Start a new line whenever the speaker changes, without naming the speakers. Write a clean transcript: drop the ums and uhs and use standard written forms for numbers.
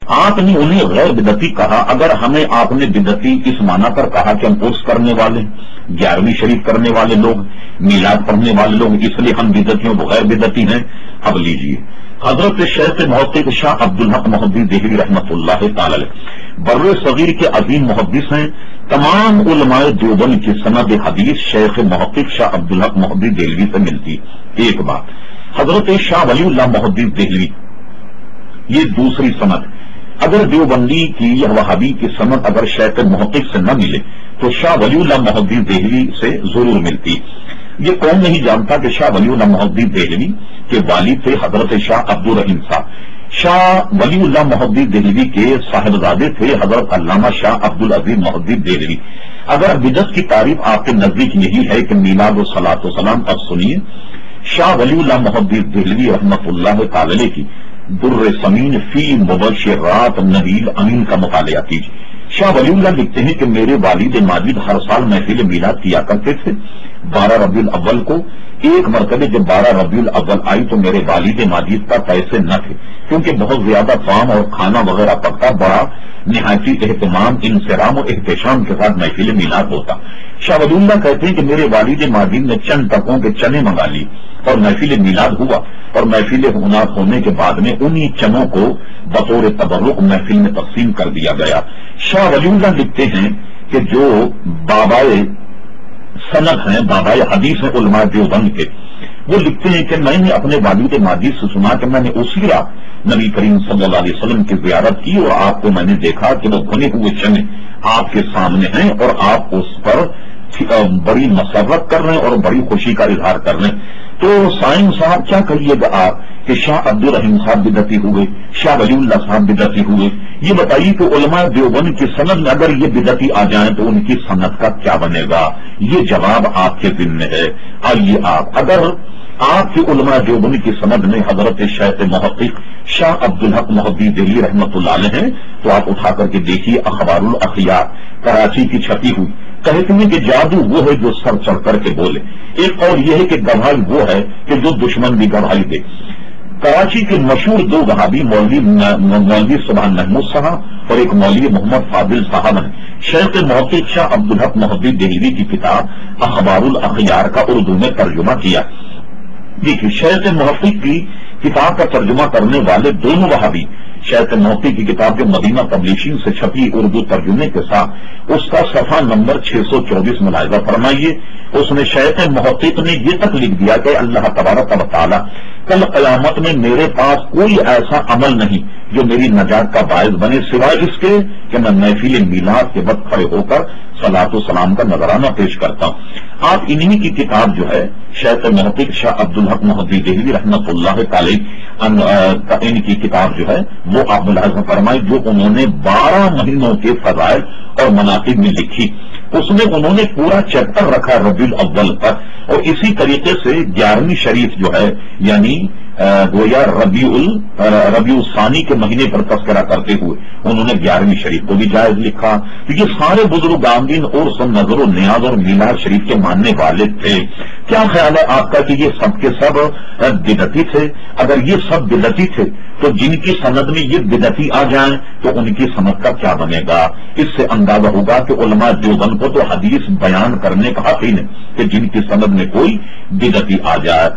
آپ نے انہیں غیر بدعتی کہا، اگر ہمیں آپ نے بدعتی اس معنی پر کہا کہ ہم عرس کرنے والے، 11ویں شریف کرنے والے لوگ، میلاد پڑھنے والے لوگ، اس لیے ہم بدعتیوں کو غیر بدعتی ہیں۔ اب لیجیے، حضرت شیخ محقق شاہ عبدالحق محدث دہلوی رحمۃ اللہ تعالی علیہ بر صغیر کے عظیم محدث ہیں۔ تمام علماء دیوبند کی سند حدیث شیخ محقق شاہ عبدالحق محدث دہلوی سے ملتی۔ ایک بات، حضرت شاہ ولی اللہ محدث دہلوی، یہ دوسری سند۔ اگر دیوبندی کی یا وہابی کی سند اگر شیخ محقق سے نہ ملے تو شاہ ولی اللہ محدث دہلوی سے ضرور ملتی۔ یہ کون نہیں جانتا کہ شاہ ولی اللہ محدث دہلوی کے والد تھے حضرت شاہ عبد الرحیم صاحب۔ شاہ ولی اللہ محدث دہلوی کے صاحبزادے تھے حضرت علامہ شاہ عبد العزیز محدث دہلوی۔ اگر بدعت کی تعریف آپ کے نزدیک یہی ہے کہ میلاد و صلاۃ و سلام، اب سنیے شاہ ولی اللہ محدث دہلوی رحمۃ اللہ تعالی کی در سمین فی مبشرات نبیل امین کا مطالعہ کیجیے۔ شاہ ولی اللہ لکھتے ہیں کہ میرے والد ماجد ہر سال محفل میلاد کیا کرتے تھے 12 ربیع الاول کو۔ ایک مرتبہ جب 12 ربیع الاول آئی تو میرے والد ماجد کا پیسے نہ تھے، کیونکہ بہت زیادہ طعام اور کھانا وغیرہ پکتا، بڑا نہایتی اہتمام انصرام و احتشام کے ساتھ محفل میلاد ہوتا۔ شاہ ولی اللہ کہتے ہیں کہ میرے والد ماجد نے چند ٹکوں کے چنے منگا لی اور محفل میلاد ہوا، اور محفل ہنار ہونے کے بعد میں انہی چنوں کو بطور تبرک محفل میں تقسیم کر دیا گیا۔ شاہ ولی اللہ لکھتے ہیں کہ جو بابائے سند ہیں، بابائے حدیث ہیں علماء دیوبند کے، وہ لکھتے ہیں کہ میں نے اپنے والد ماجد سے سنا کہ میں نے اسی رات نبی کریم صلی اللہ علیہ وسلم کی زیارت کی، اور آپ کو میں نے دیکھا کہ وہ بھنے ہوئے چنے آپ کے سامنے ہیں اور آپ اس پر بڑی مسرت کر رہے ہیں اور بڑی خوشی کا اظہار کر رہے ہیں۔ تو سائن صاحب کیا کہیے گا آپ کہ شاہ عبد الرحیم صاحب بدعتی ہوئے، شاہ ولی اللہ صاحب بدعتی ہوئے؟ یہ بتائیے کہ علماء دیوبند کی سند میں اگر یہ بدعتی آ جائیں تو ان کی سند کا کیا بنے گا؟ یہ جواب آپ کے ذمہ ہے۔ آئیے اگر آپ کے علماء دیوبند کی سند میں حضرت شیخ محقق شاہ عبدالحق محدث دہلوی رحمۃ اللہ علیہ ہیں تو آپ اٹھا کر کے دیکھیے اخبار الاخیار کراچی کی چھپی ہوئی۔ کہتے ہیں کہ جادو وہ ہے جو سر چڑھ کر کے بولے، ایک اور یہ ہے کہ گواہی وہ ہے کہ جو دشمن بھی گواہی دے۔ کراچی کے مشہور دو وہابی مولوی سبحان محمود صاحب اور ایک مولوی محمد فاضل صاحب ہیں شیخ محقق شاہ عبدالحق محدث دہلوی کی کتاب اخبار الاخیار کا اردو میں ترجمہ کیا۔ دیکھیے، شیخ محقق کی کتاب کا ترجمہ کرنے والے دونوں وہابی، شیخ محقق کی کتاب کے مدینہ پبلشنگ سے چھپی اردو ترجمے کے ساتھ اس کا صفحہ نمبر 624 ملاحظہ فرمائیے۔ اس میں شیخ محقق نے یہ تک لکھ دیا کہ اللہ تبارک و تعالی کل قیامت میں میرے پاس کوئی ایسا عمل نہیں جو میری نجات کا باعث بنے سوائے اس کے کہ میں محفل میلاد کے وقت کھڑے ہو کر صلاۃ و سلام کا نذرانہ پیش کرتا ہوں۔ آپ انہی کی کتاب جو ہے شیخ محقق شاہ عبدالحق محدث دہلوی رحمۃ اللہ تعالی ان کی کتاب جو ہے وہ آپ ملاحظہ فرمائیں، جو انہوں نے 12 مہینوں کے فضائل اور مناقب میں لکھی۔ اس میں انہوں نے پورا چیپٹر رکھا ربیع الاول پر، اور اسی طریقے سے 11ویں شریف جو ہے یعنی گویا ربیع الثانی کے مہینے پر تذکرہ کرتے ہوئے انہوں نے 11ویں شریف کو بھی جائز لکھا۔ تو یہ سارے بزرگان اور سن نظر و نیاز اور میلاد شریف کے ماننے والے تھے۔ کیا خیال ہے آپ کا کہ یہ سب کے سب بدعتی تھے؟ اگر یہ سب بدعتی تھے تو جن کی سند میں یہ بدعتی آ جائیں تو ان کی سند کا کیا بنے گا؟ اس سے اندازہ ہوگا کہ علماء دیوبند کو تو حدیث بیان کرنے کا حق ہی نہیں کہ جن کی سند میں کوئی بدعتی آ جائے۔